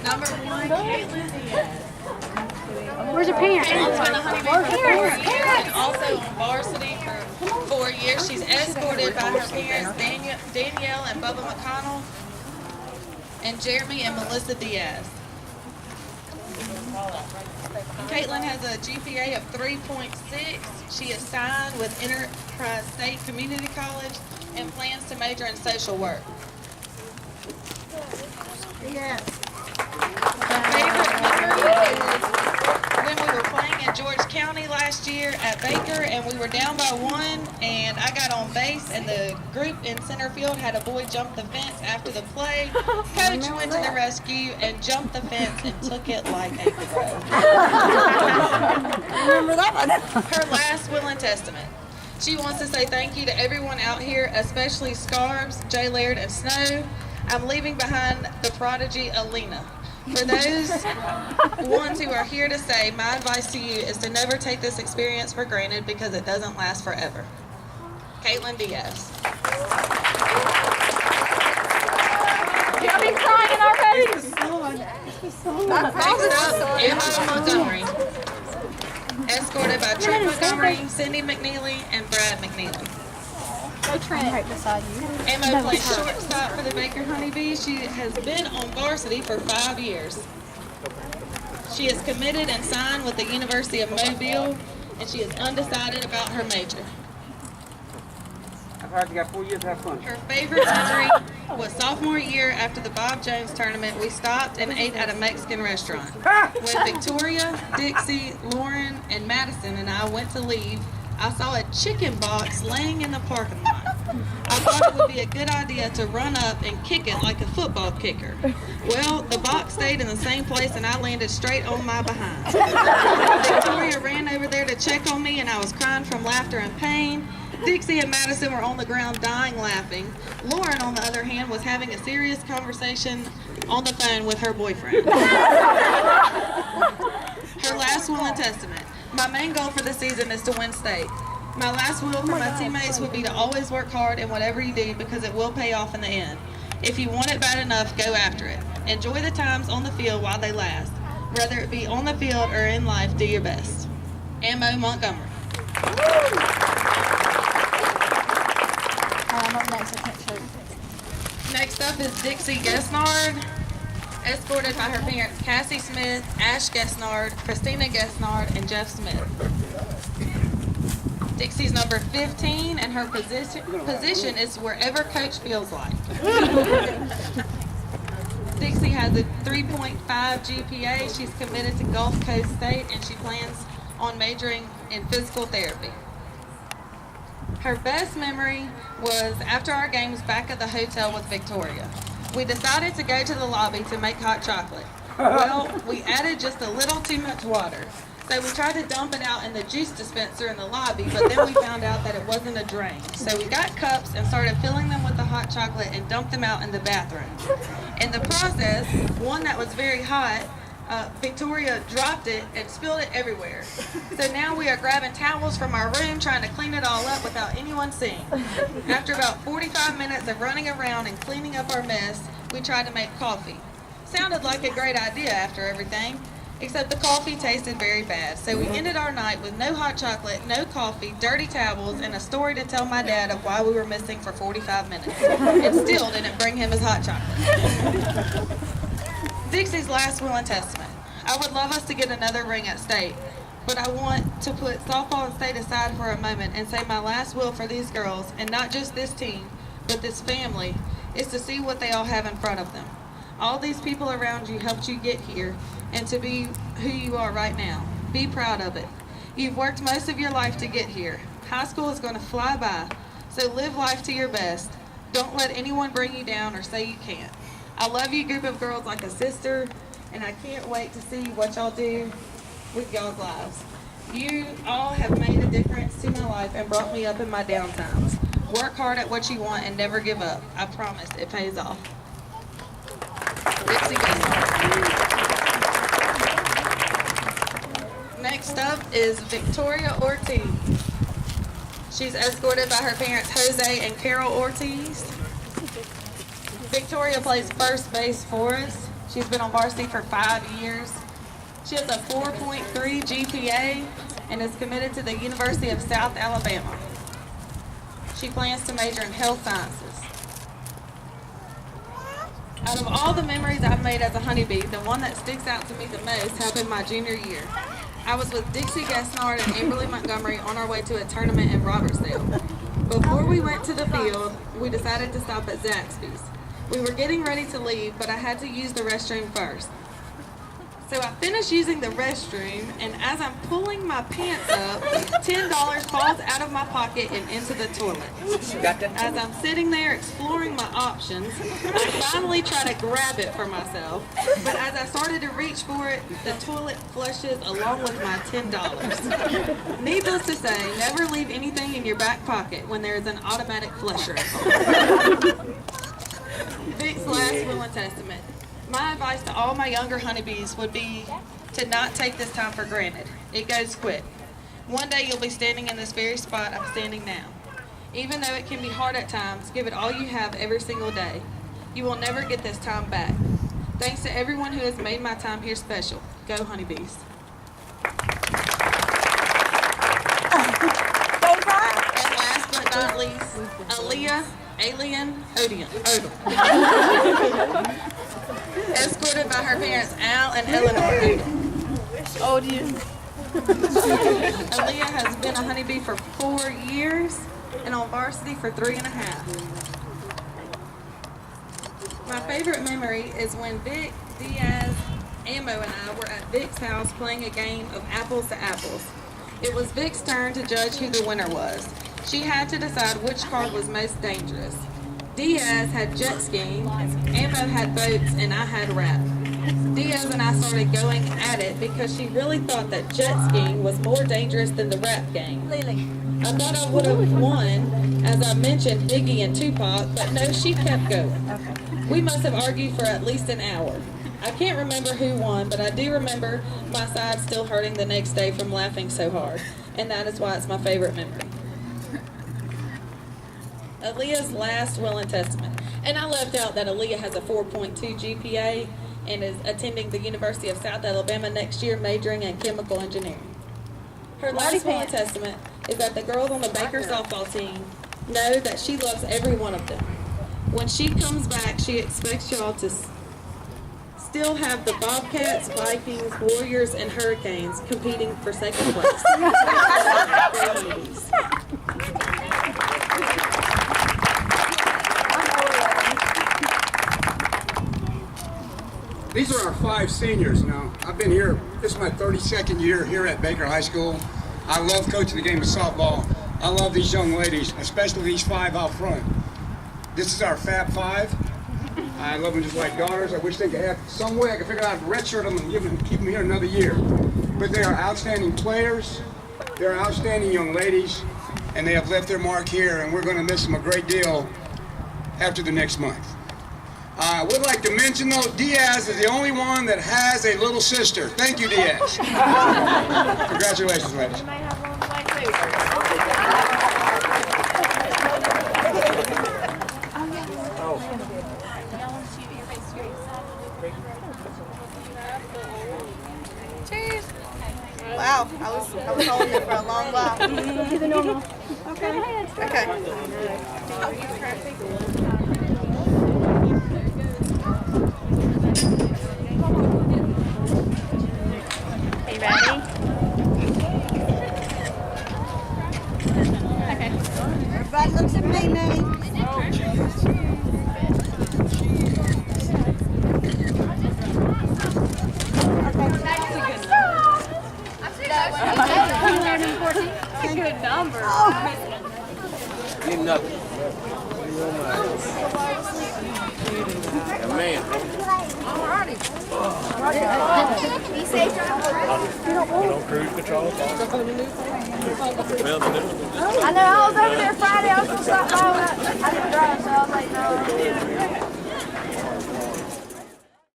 Number 1, Caitlin Diaz. Where's your parents? Caitlin's been a honeybee for 4 years and also on varsity for 4 years. She's escorted by her parents, Danielle and Bubba McConnell, and Jeremy and Melissa Diaz. Caitlin has a GPA of 3.6. She is signed with Enterprise State Community College and plans to major in social work. Yes. My favorite memory is when we were playing in George County last year at Baker, and we were down by 1, and I got on base, and the group in center field had a boy jump the fence after the play. Coach went to the rescue and jumped the fence and took it like a pro. Remember that one? Her last will and testament. She wants to say thank you to everyone out here, especially Scarbs, Jay Laird, and Snow. I'm leaving behind the prodigy Alina. For those ones who are here to stay, my advice to you is to never take this experience for granted because it doesn't last forever. Caitlin Diaz. I've been crying already. Next up, Emma Montgomery. Escorted by Trent Montgomery, Cindy McNeely, and Brad McNeely. Go Trent. Right beside you. Emma plays shortstop for the Baker Honeybees. She has been on varsity for 5 years. She is committed and signed with the University of Mobile, and she is undecided about her major. I've heard you got 4 years to have fun. Her favorite memory was sophomore year after the Bob Jones tournament. We stopped and ate at a Mexican restaurant. When Victoria, Dixie, Lauren, and Madison and I went to leave, I saw a chicken box laying in the parking lot. I thought it would be a good idea to run up and kick it like a football kicker. Well, the box stayed in the same place and I landed straight on my behind. Victoria ran over there to check on me and I was crying from laughter and pain. Dixie and Madison were on the ground dying laughing. Lauren, on the other hand, was having a serious conversation on the phone with her boyfriend. Her last will and testament. My main goal for the season is to win state. My last will for my teammates would be to always work hard in whatever you do because it will pay off in the end. If you want it bad enough, go after it. Enjoy the times on the field while they last. Whether it be on the field or in life, do your best. Mo Montgomery. Next up is Dixie Gesnard, escorted by her parents Cassie Smith, Ash Gesnard, Christina Gesnard, and Jeff Smith. Dixie's number 15, and her position is wherever coach feels like. Dixie has a 3.5 GPA. She's committed to Gulf Coast State, and she plans on majoring in physical therapy. Her best memory was after our games back at the hotel with Victoria. We decided to go to the lobby to make hot chocolate. Well, we added just a little too much water. So we tried to dump it out in the juice dispenser in the lobby, but then we found out that it wasn't a drain. So we got cups and started filling them with the hot chocolate and dumped them out in the bathroom. In the process, one that was very hot, Victoria dropped it and spilled it everywhere. So now we are grabbing towels from our room trying to clean it all up without anyone seeing. After about 45 minutes of running around and cleaning up our mess, we tried to make coffee. Sounded like a great idea after everything, except the coffee tasted very bad. So we ended our night with no hot chocolate, no coffee, dirty towels, and a story to tell my dad of why we were missing for 45 minutes. And still didn't bring him his hot chocolate. Dixie's last will and testament. I would love us to get another ring at state, but I want to put softball and state aside for a moment and say my last will for these girls, and not just this team, but this family, is to see what they all have in front of them. All these people around you helped you get here, and to be who you are right now. Be proud of it. You've worked most of your life to get here. High school is going to fly by, so live life to your best. Don't let anyone bring you down or say you can't. I love you, group of girls, like a sister, and I can't wait to see what y'all do with y'all's lives. You all have made a difference to my life and brought me up in my down times. Work hard at what you want and never give up. I promise it pays off. Dixie Gesnard. Next up is Victoria Ortiz. She's escorted by her parents Jose and Carol Ortiz. Victoria plays first base for us. She's been on varsity for 5 years. She has a 4.3 GPA and is committed to the University of South Alabama. She plans to major in health sciences. Out of all the memories I've made as a honeybee, the one that sticks out to me the most happened my junior year. I was with Dixie Gassnard and Amberly Montgomery on our way to a tournament in Robertsdale. Before we went to the field, we decided to stop at Zaxby's. We were getting ready to leave, but I had to use the restroom first. So I finished using the restroom, and as I'm pulling my pants up, $10 falls out of my pocket and into the toilet. As I'm sitting there exploring my options, I finally try to grab it for myself, but as I started to reach for it, the toilet flushes along with my $10. Needless to say, never leave anything in your back pocket when there is an automatic flusher involved. Vic's last will and testament. My advice to all my younger honeybees would be to not take this time for granted. It goes quick. One day you'll be standing in this very spot I'm standing now. Even though it can be hard at times, give it all you have every single day. You will never get this time back. Thanks to everyone who has made my time here special. Go honeybees. And last but not least, Alien Odom. Escorted by her parents, Al and Eleanor. Aaliyah has been a honeybee for 4 years and on varsity for 3.5. My favorite memory is when Vic, Diaz, Ammo, and I were at Vic's house playing a game of apples to apples. It was Vic's turn to judge who the winner was. She had to decide which card was most dangerous. Diaz had jet skiing, Ammo had boats, and I had rap. Diaz and I started going at it because she really thought that jet skiing was more dangerous than the rap game. I thought I would have won, as I mentioned Biggie and Tupac, but no, she kept going. We must have argued for at least an hour. I can't remember who won, but I do remember my side still hurting the next day from laughing so hard, and that is why it's my favorite memory. Aaliyah's last will and testament. And I left out that Aaliyah has a 4.2 GPA and is attending the University of South Alabama next year, majoring in chemical engineering. Her last will and testament is that the girls on the Baker softball team know that she loves every one of them. When she comes back, she expects y'all to still have the Bobcats, Vikings, Warriors, and Hurricanes competing for second place. These are our 5 seniors now. I've been here, this is my 32nd year here at Baker High School. I love coaching the game of softball. I love these young ladies, especially these 5 out front. This is our Fab 5. I love them just like daughters. I wish they could have some way I could figure out how to redshirt them and keep them here another year. But they are outstanding players. They're outstanding young ladies, and they have left their mark here, and we're going to miss them a great deal after the next month. I would like to mention, though, Diaz is the only one that has a little sister. Thank you, Diaz. Congratulations, ladies. Cheers. Wow, I was holding it for a long while. Do the normal. Okay. Okay. You ready? Okay. Everybody looks at me now. That's a good number. Get nothing. Man. Be safe, Cruise control. I know, I was over there Friday. I was going to stop by. I didn't drive, so I was like, no.